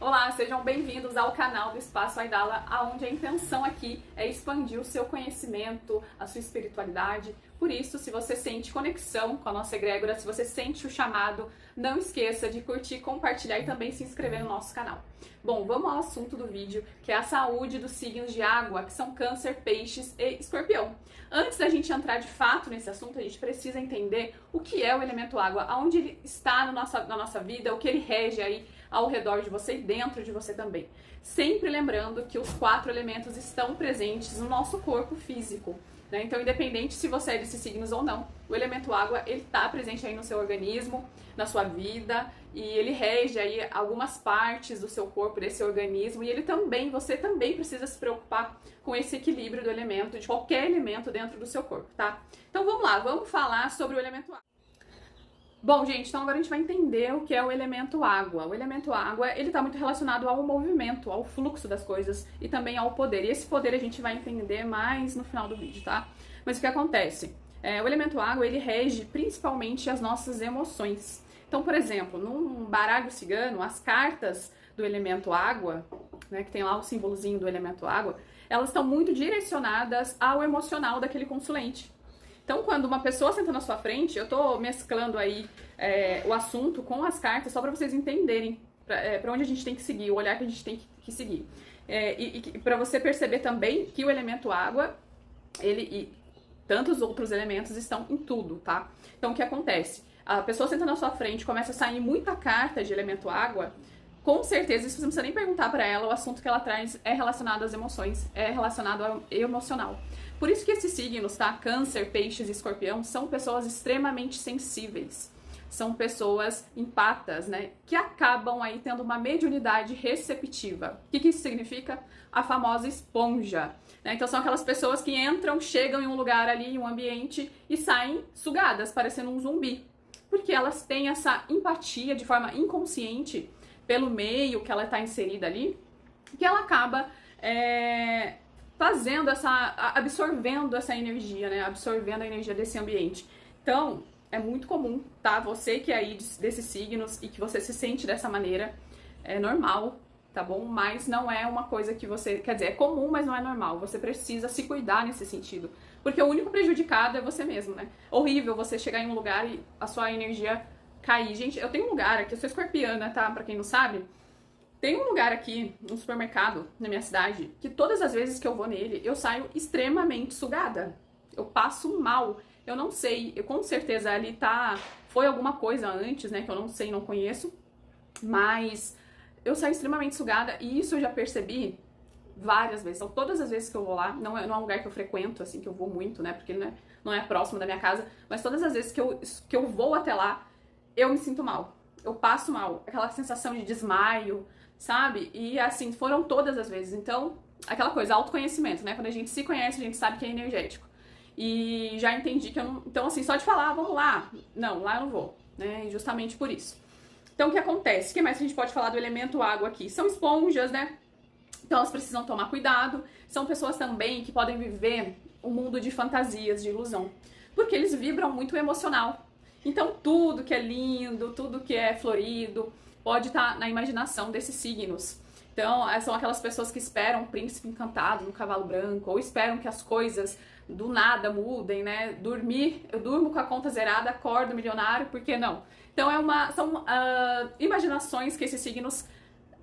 Olá, sejam bem-vindos ao canal do Espaço Aidala, onde a intenção aqui é expandir o seu conhecimento, a sua espiritualidade. Por isso, se você sente conexão com a nossa egrégora, se você sente o chamado, não esqueça de curtir, compartilhar e também se inscrever no nosso canal. Bom, vamos ao assunto do vídeo, que é a saúde dos signos de água, que são Câncer, Peixes e Escorpião. Antes da gente entrar de fato nesse assunto, a gente precisa entender o que é o elemento água, aonde ele está na nossa vida, o que ele rege aí ao redor de você e dentro de você também. Sempre lembrando que os 4 elementos estão presentes no nosso corpo físico, né? Então, independente se você é desses signos ou não, o elemento água, ele está presente aí no seu organismo, na sua vida, e ele rege aí algumas partes do seu corpo, desse organismo, e você também precisa se preocupar com esse equilíbrio do elemento, de qualquer elemento dentro do seu corpo, tá? Então vamos lá, vamos falar sobre o elemento água. Bom, gente, então agora a gente vai entender o que é o elemento água. O elemento água, ele está muito relacionado ao movimento, ao fluxo das coisas e também ao poder. E esse poder a gente vai entender mais no final do vídeo, tá? Mas o que acontece? O elemento água, ele rege principalmente as nossas emoções. Então, por exemplo, num baralho cigano, as cartas do elemento água, né, que tem lá o símbolozinho do elemento água, elas estão muito direcionadas ao emocional daquele consulente. Então, quando uma pessoa senta na sua frente, eu tô mesclando aí o assunto com as cartas só para vocês entenderem para onde a gente tem que seguir, o olhar que a gente tem que seguir. E para você perceber também que o elemento água, ele e tantos outros elementos estão em tudo, tá? Então, o que acontece? A pessoa senta na sua frente, começa a sair muita carta de elemento água, com certeza, isso você não precisa nem perguntar para ela, o assunto que ela traz é relacionado às emoções, é relacionado ao emocional. Por isso que esses signos, tá? Câncer, Peixes e Escorpião são pessoas extremamente sensíveis. São pessoas empatas, né? Que acabam aí tendo uma mediunidade receptiva. O que isso significa? A famosa esponja, né? Então são aquelas pessoas que entram, chegam em um lugar ali, em um ambiente e saem sugadas, parecendo um zumbi. Porque elas têm essa empatia de forma inconsciente pelo meio que ela está inserida ali, que ela acaba absorvendo essa energia, né? Absorvendo a energia desse ambiente. Então, é muito comum, tá? Você que é aí desses signos e que você se sente dessa maneira, é normal, tá bom? Mas não é uma coisa que você... Quer dizer, é comum, mas não é normal. Você precisa se cuidar nesse sentido. Porque o único prejudicado é você mesmo, né? Horrível você chegar em um lugar e a sua energia cair. Gente, eu tenho um lugar aqui, eu sou escorpiana, tá? Pra quem não sabe, tem um lugar aqui, um supermercado na minha cidade, que todas as vezes que eu vou nele, eu saio extremamente sugada. Eu passo mal. Eu não sei, com certeza ali foi alguma coisa antes, né, que eu não sei, não conheço, mas eu saio extremamente sugada e isso eu já percebi várias vezes. Então, todas as vezes que eu vou lá, não é um lugar que eu frequento, assim, que eu vou muito, né, porque não é próximo da minha casa, mas todas as vezes que eu vou até lá, eu me sinto mal. Eu passo mal. Aquela sensação de desmaio, sabe? E assim, foram todas as vezes. Então, aquela coisa, autoconhecimento, né? Quando a gente se conhece, a gente sabe que é energético. E já entendi que eu não... Então, assim, só de falar, vamos lá. Não, lá eu não vou, né? E justamente por isso. Então, o que acontece? O que mais a gente pode falar do elemento água aqui? São esponjas, né? Então, elas precisam tomar cuidado. São pessoas também que podem viver um mundo de fantasias, de ilusão. Porque eles vibram muito emocional. Então, tudo que é lindo, tudo que é florido, pode estar na imaginação desses signos. Então, são aquelas pessoas que esperam um príncipe encantado no cavalo branco, ou esperam que as coisas do nada mudem, né? Eu durmo com a conta zerada, acordo milionário, por que não? Então, são imaginações que esses signos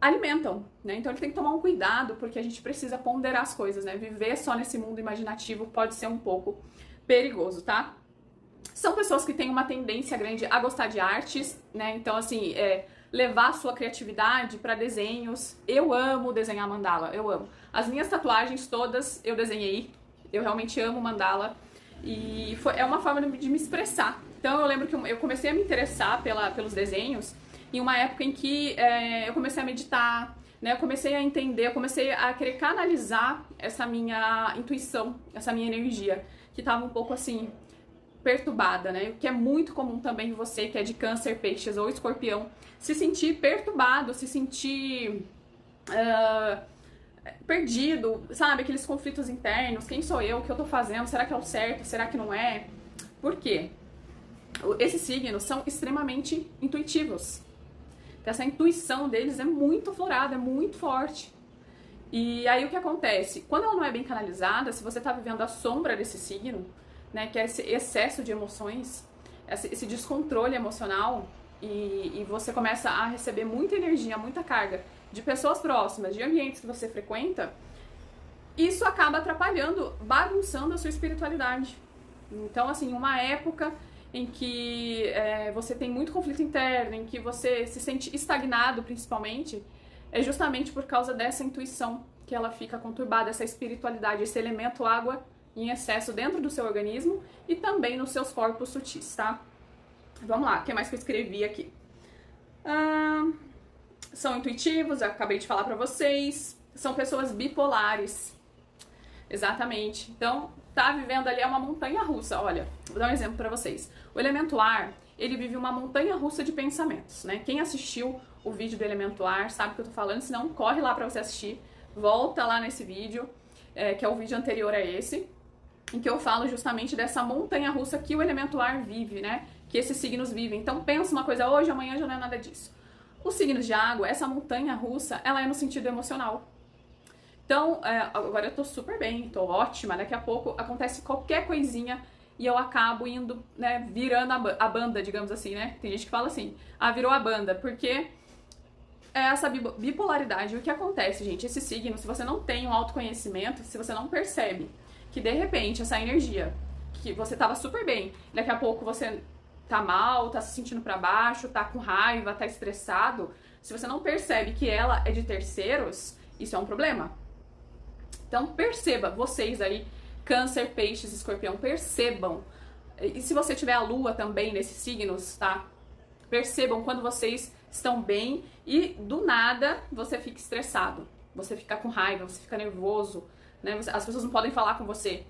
alimentam, né? Então, ele tem que tomar um cuidado, porque a gente precisa ponderar as coisas, né? Viver só nesse mundo imaginativo pode ser um pouco perigoso, tá? São pessoas que têm uma tendência grande a gostar de artes, né? Então, assim, levar a sua criatividade para desenhos. Eu amo desenhar mandala, eu amo. As minhas tatuagens todas eu desenhei, eu realmente amo mandala. E é uma forma de me expressar. Então, eu lembro que eu comecei a me interessar pelos desenhos em uma época em que eu comecei a meditar, né? Eu comecei a entender, eu comecei a querer canalizar essa minha intuição, essa minha energia, que estava um pouco assim... perturbada, né? O que é muito comum também você que é de Câncer, Peixes ou Escorpião, se sentir perturbado, se sentir perdido, sabe? Aqueles conflitos internos, quem sou eu, o que eu tô fazendo, será que é o certo, será que não é? Por quê? Esses signos são extremamente intuitivos. que essa intuição deles é muito aflorada, é muito forte. E aí o que acontece? Quando ela não é bem canalizada, se você está vivendo a sombra desse signo, né, que é esse excesso de emoções, esse descontrole emocional, e você começa a receber muita energia, muita carga de pessoas próximas, de ambientes que você frequenta, isso acaba atrapalhando, bagunçando a sua espiritualidade. Então, assim, uma época em que você tem muito conflito interno, em que você se sente estagnado, principalmente, é justamente por causa dessa intuição que ela fica conturbada, essa espiritualidade, esse elemento água em excesso dentro do seu organismo e também nos seus corpos sutis, tá? Vamos lá, o que mais que eu escrevi aqui? São intuitivos, eu acabei de falar pra vocês. São pessoas bipolares. Exatamente. Então, tá vivendo ali uma montanha russa. Olha, vou dar um exemplo pra vocês. O elemento ar, ele vive uma montanha russa de pensamentos, né? Quem assistiu o vídeo do elemento ar sabe o que eu tô falando, senão corre lá pra você assistir. Volta lá nesse vídeo, que é o vídeo anterior a esse, em que eu falo justamente dessa montanha russa que o elemento ar vive, né? Que esses signos vivem. Então, pensa uma coisa hoje, amanhã já não é nada disso. Os signos de água, essa montanha russa, ela é no sentido emocional. Então, agora eu tô super bem, tô ótima, daqui a pouco acontece qualquer coisinha e eu acabo indo, né, virando a banda, digamos assim, né? Tem gente que fala assim, virou a banda, porque é essa bipolaridade. O que acontece, gente? Esse signo, se você não tem um autoconhecimento, se você não percebe que de repente essa energia, que você tava super bem, daqui a pouco você tá mal, tá se sentindo pra baixo, tá com raiva, tá estressado, se você não percebe que ela é de terceiros, isso é um problema. Então perceba, vocês aí, Câncer, Peixes, Escorpião, percebam. E se você tiver a Lua também nesses signos, tá? Percebam quando vocês estão bem e do nada você fica estressado, você fica com raiva, você fica nervoso, né? As pessoas não podem falar com você.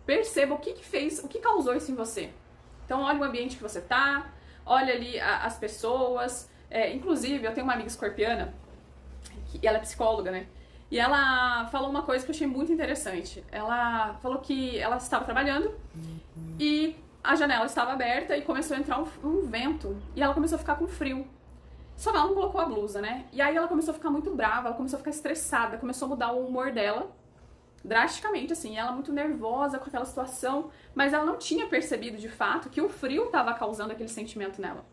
Perceba o que fez, o que causou isso em você. Então olha o ambiente que você tá, olha ali as pessoas. Inclusive, eu tenho uma amiga escorpiana, e ela é psicóloga, né? E ela falou uma coisa que eu achei muito interessante. Ela falou que ela estava trabalhando e a janela estava aberta e começou a entrar um vento. E ela começou a ficar com frio. Só que ela não colocou a blusa, né? E aí ela começou a ficar muito brava, ela começou a ficar estressada, começou a mudar o humor dela drasticamente, assim. Ela muito nervosa com aquela situação, mas ela não tinha percebido de fato que o frio estava causando aquele sentimento nela.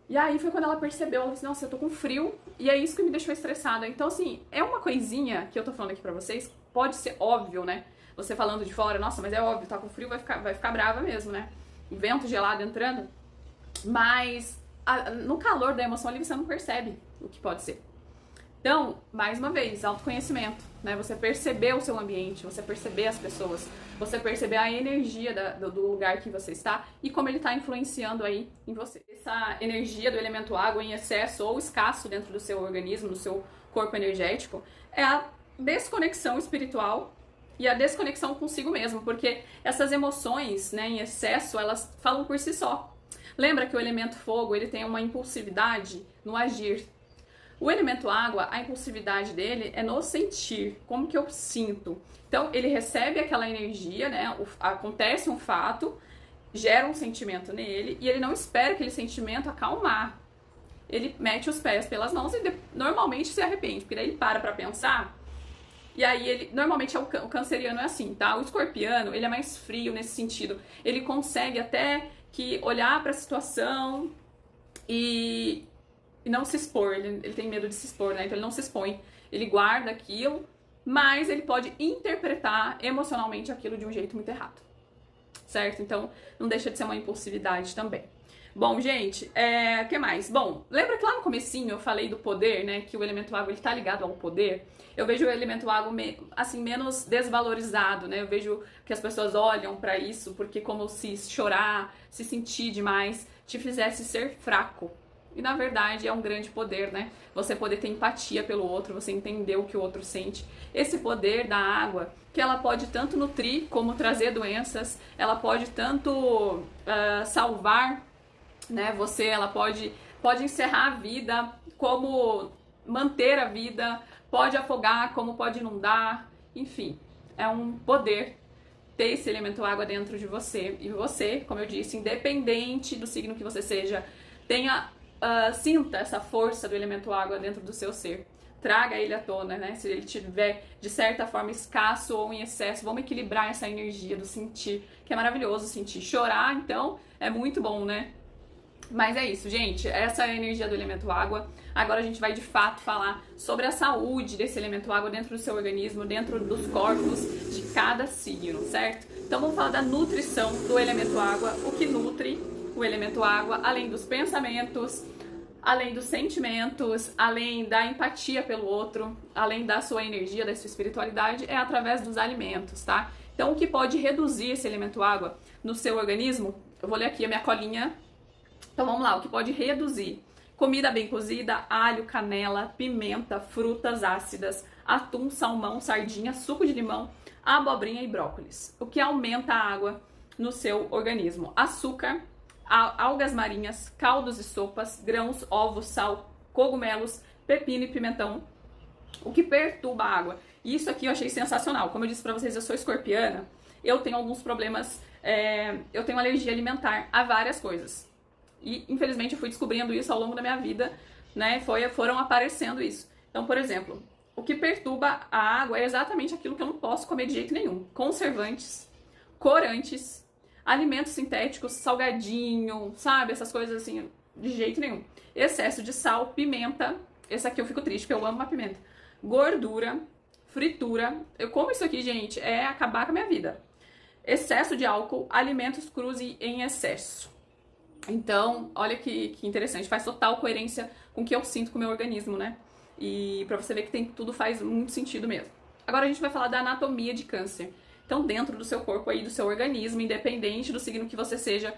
E aí foi quando ela percebeu, ela disse, nossa, eu tô com frio, e é isso que me deixou estressada. Então, assim, é uma coisinha que eu tô falando aqui pra vocês, pode ser óbvio, né? Você falando de fora, nossa, mas é óbvio, tá com frio, vai ficar brava mesmo, né? O vento gelado entrando. Mas no calor da emoção ali você não percebe o que pode ser. Então, mais uma vez, autoconhecimento, né? Você perceber o seu ambiente, você perceber as pessoas, você perceber a energia do lugar que você está e como ele está influenciando aí em você. Essa energia do elemento água em excesso ou escasso dentro do seu organismo, no seu corpo energético, é a desconexão espiritual e a desconexão consigo mesmo, porque essas emoções, né, em excesso, elas falam por si só. Lembra que o elemento fogo, ele tem uma impulsividade no agir. O elemento água, a impulsividade dele é no sentir, como que eu sinto. Então, ele recebe aquela energia, né? Acontece um fato, gera um sentimento nele, e ele não espera aquele sentimento acalmar. Ele mete os pés pelas mãos e normalmente se arrepende, porque daí ele para pensar, e aí ele, normalmente o canceriano é assim, tá? O escorpiano, ele é mais frio nesse sentido. Ele consegue até que olhar para a situação e não se expor, ele tem medo de se expor, né? Então ele não se expõe, ele guarda aquilo, mas ele pode interpretar emocionalmente aquilo de um jeito muito errado, certo? Então não deixa de ser uma impulsividade também. Bom, gente, o que mais? Bom, lembra que lá no comecinho eu falei do poder, né? Que o elemento água ele tá ligado ao poder. Eu vejo o elemento água assim, menos desvalorizado, né? Eu vejo que as pessoas olham pra isso porque como se chorar, se sentir demais, te fizesse ser fraco. E na verdade é um grande poder, né? Você poder ter empatia pelo outro, você entender o que o outro sente. Esse poder da água, que ela pode tanto nutrir como trazer doenças, ela pode tanto salvar, né? Ela pode encerrar a vida, como manter a vida, pode afogar, como pode inundar, enfim, é um poder ter esse elemento água dentro de você. E você, como eu disse, independente do signo que você seja, tenha sinta essa força do elemento água dentro do seu ser. Traga ele à tona, né? Se ele tiver, de certa forma, escasso ou em excesso, vamos equilibrar essa energia do sentir, que é maravilhoso sentir. Chorar, então, é muito bom, né? Mas é isso, gente. Essa é a energia do elemento água. Agora a gente vai, de fato, falar sobre a saúde desse elemento água dentro do seu organismo, dentro dos corpos de cada signo, certo? Então vamos falar da nutrição do elemento água, o que nutre o elemento água, além dos pensamentos, além dos sentimentos, além da empatia pelo outro, além da sua energia, da sua espiritualidade, é através dos alimentos, tá? Então, o que pode reduzir esse elemento água no seu organismo? Eu vou ler aqui a minha colinha. Então, vamos lá. O que pode reduzir? Comida bem cozida, alho, canela, pimenta, frutas ácidas, atum, salmão, sardinha, suco de limão, abobrinha e brócolis. O que aumenta a água no seu organismo? Açúcar, algas marinhas, caldos e sopas, grãos, ovos, sal, cogumelos, pepino e pimentão. O que perturba a água? E isso aqui eu achei sensacional. Como eu disse pra vocês, eu sou escorpiana, eu tenho alguns problemas, eu tenho alergia alimentar a várias coisas. E infelizmente eu fui descobrindo isso ao longo da minha vida, né? Foram aparecendo isso. Então, por exemplo, o que perturba a água é exatamente aquilo que eu não posso comer de jeito nenhum. Conservantes, corantes, alimentos sintéticos, salgadinho, sabe? Essas coisas assim, de jeito nenhum. Excesso de sal, pimenta. Esse aqui eu fico triste, porque eu amo uma pimenta. Gordura, fritura. Eu como isso aqui, gente, é acabar com a minha vida. Excesso de álcool, alimentos crus e em excesso. Então, olha que interessante. Faz total coerência com o que eu sinto com o meu organismo, né? E pra você ver que tudo faz muito sentido mesmo. Agora a gente vai falar da anatomia de câncer. Então, dentro do seu corpo aí, do seu organismo, independente do signo que você seja,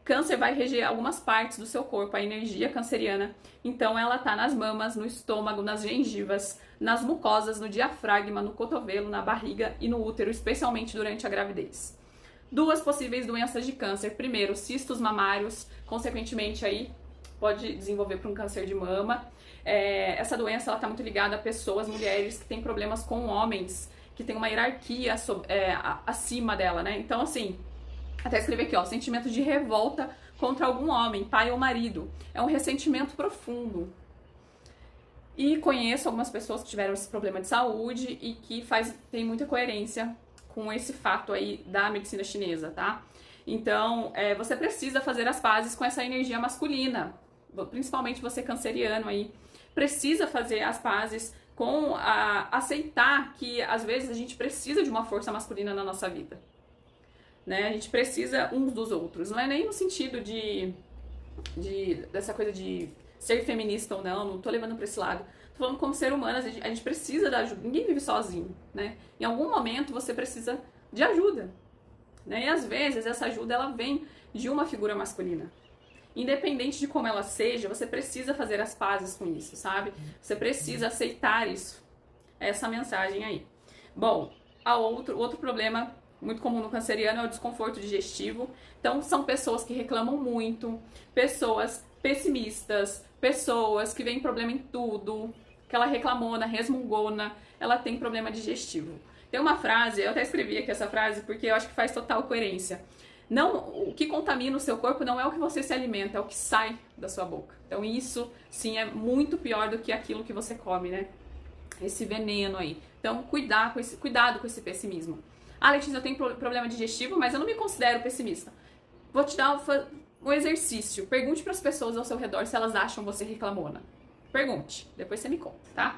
câncer vai reger algumas partes do seu corpo, a energia canceriana. Então, ela tá nas mamas, no estômago, nas gengivas, nas mucosas, no diafragma, no cotovelo, na barriga e no útero, especialmente durante a gravidez. Duas possíveis doenças de câncer. Primeiro, cistos mamários, consequentemente aí pode desenvolver para um câncer de mama. Essa doença ela tá muito ligada a pessoas, mulheres que têm problemas com homens, que tem uma hierarquia acima dela, né? Então, assim, até escrever aqui, ó, sentimento de revolta contra algum homem, pai ou marido. É um ressentimento profundo. E conheço algumas pessoas que tiveram esse problema de saúde e que tem muita coerência com esse fato aí da medicina chinesa, tá? Então, você precisa fazer as pazes com essa energia masculina, principalmente você canceriano aí, precisa fazer as pazes com aceitar que às vezes a gente precisa de uma força masculina na nossa vida, né? A gente precisa uns dos outros, não é nem no sentido dessa coisa de ser feminista ou não tô levando pra esse lado. Tô falando como ser humano, a gente precisa da ajuda, ninguém vive sozinho, né? Em algum momento você precisa de ajuda, né? E às vezes essa ajuda ela vem de uma figura masculina. Independente de como ela seja, você precisa fazer as pazes com isso, sabe? Você precisa aceitar isso. Essa mensagem aí. Bom, outro problema muito comum no canceriano é o desconforto digestivo. Então, são pessoas que reclamam muito, pessoas pessimistas, pessoas que veem problema em tudo, aquela reclamona, resmungona, ela tem problema digestivo. Tem uma frase, eu até escrevi aqui essa frase porque eu acho que faz total coerência. Não, o que contamina o seu corpo não é o que você se alimenta, é o que sai da sua boca. Então isso, sim, é muito pior do que aquilo que você come, né? Esse veneno aí. Então, cuidado com esse pessimismo. Ah, Letícia, eu tenho problema digestivo, mas eu não me considero pessimista. Vou te dar um exercício. Pergunte para as pessoas ao seu redor se elas acham você reclamona. Pergunte, depois você me conta, tá?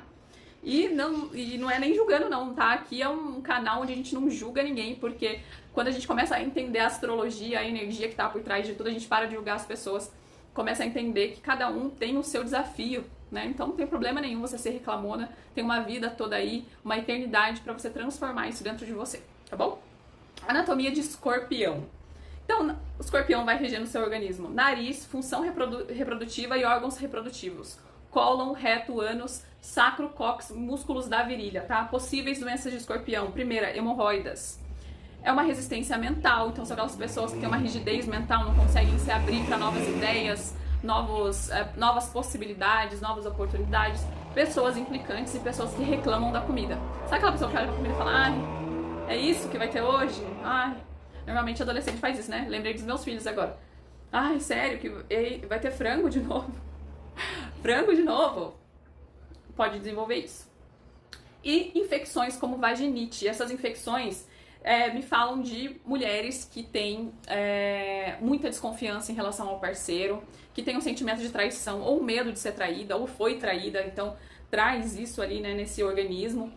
E não é nem julgando não, tá? Aqui é um canal onde a gente não julga ninguém, porque quando a gente começa a entender a astrologia, a energia que tá por trás de tudo, a gente para de julgar as pessoas, começa a entender que cada um tem o seu desafio, né? Então não tem problema nenhum você ser reclamona, tem uma vida toda aí, uma eternidade pra você transformar isso dentro de você, tá bom? Anatomia de escorpião. Então, o escorpião vai reger no seu organismo nariz, função reprodutiva e órgãos reprodutivos. Cólon, reto, ânus, sacro, cóccix, músculos da virilha, tá? Possíveis doenças de escorpião. Primeira, hemorroidas. É uma resistência mental, então são aquelas pessoas que têm uma rigidez mental, não conseguem se abrir para novas ideias, novas possibilidades, novas oportunidades. Pessoas implicantes e pessoas que reclamam da comida. Sabe aquela pessoa que olha pra comida e fala, ai, é isso que vai ter hoje? Ai, normalmente adolescente faz isso, né? Lembrei dos meus filhos agora. Ai, sério, que vai ter frango de novo? frango de novo, pode desenvolver isso. E infecções como vaginite. Essas infecções me falam de mulheres que têm muita desconfiança em relação ao parceiro, que tem um sentimento de traição ou medo de ser traída, ou foi traída, então traz isso ali, né, nesse organismo.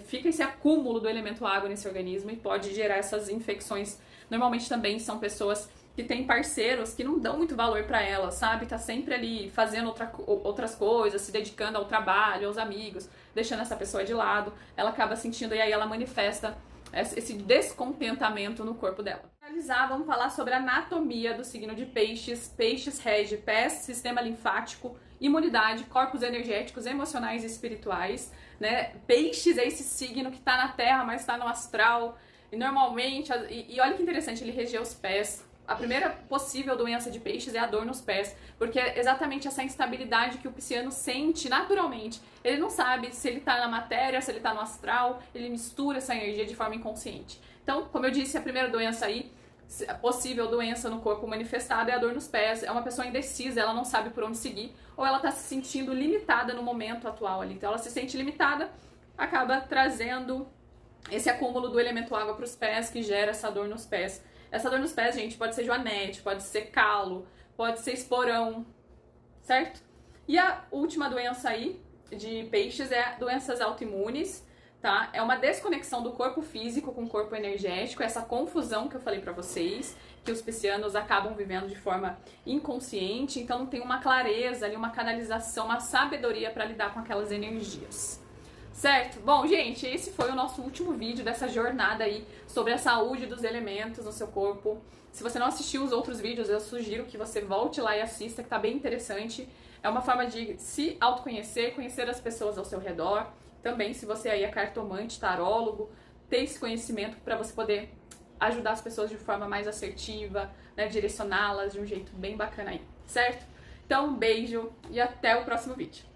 Fica esse acúmulo do elemento água nesse organismo e pode gerar essas infecções. Normalmente também são pessoas que têm parceiros que não dão muito valor pra elas, sabe? Tá sempre ali fazendo outras coisas, se dedicando ao trabalho, aos amigos, deixando essa pessoa de lado. Ela acaba sentindo e aí ela manifesta esse descontentamento no corpo dela. Para finalizar, vamos falar sobre a anatomia do signo de Peixes. Peixes rege pés, sistema linfático, imunidade, corpos energéticos, emocionais e espirituais, né? Peixes é esse signo que está na Terra, mas está no astral. E normalmente, e olha que interessante, ele regia os pés. A primeira possível doença de Peixes é a dor nos pés, porque é exatamente essa instabilidade que o pisciano sente naturalmente. Ele não sabe se ele está na matéria, se ele está no astral, ele mistura essa energia de forma inconsciente. Então, como eu disse, a primeira doença aí, a possível doença no corpo manifestada é a dor nos pés. É uma pessoa indecisa, ela não sabe por onde seguir, ou ela está se sentindo limitada no momento atual ali. Então ela se sente limitada, acaba trazendo esse acúmulo do elemento água para os pés, que gera essa dor nos pés. Essa dor nos pés, gente, pode ser joanete, pode ser calo, pode ser esporão, certo? E a última doença aí de Peixes é doenças autoimunes, tá? É uma desconexão do corpo físico com o corpo energético, essa confusão que eu falei pra vocês, que os piscianos acabam vivendo de forma inconsciente, então não tem uma clareza ali, uma canalização, uma sabedoria para lidar com aquelas energias. Certo? Bom, gente, esse foi o nosso último vídeo dessa jornada aí sobre a saúde dos elementos no seu corpo. Se você não assistiu os outros vídeos, eu sugiro que você volte lá e assista, que tá bem interessante. É uma forma de se autoconhecer, conhecer as pessoas ao seu redor. Também, se você aí é cartomante, tarólogo, ter esse conhecimento para você poder ajudar as pessoas de forma mais assertiva, né, direcioná-las de um jeito bem bacana aí, certo? Então, um beijo e até o próximo vídeo.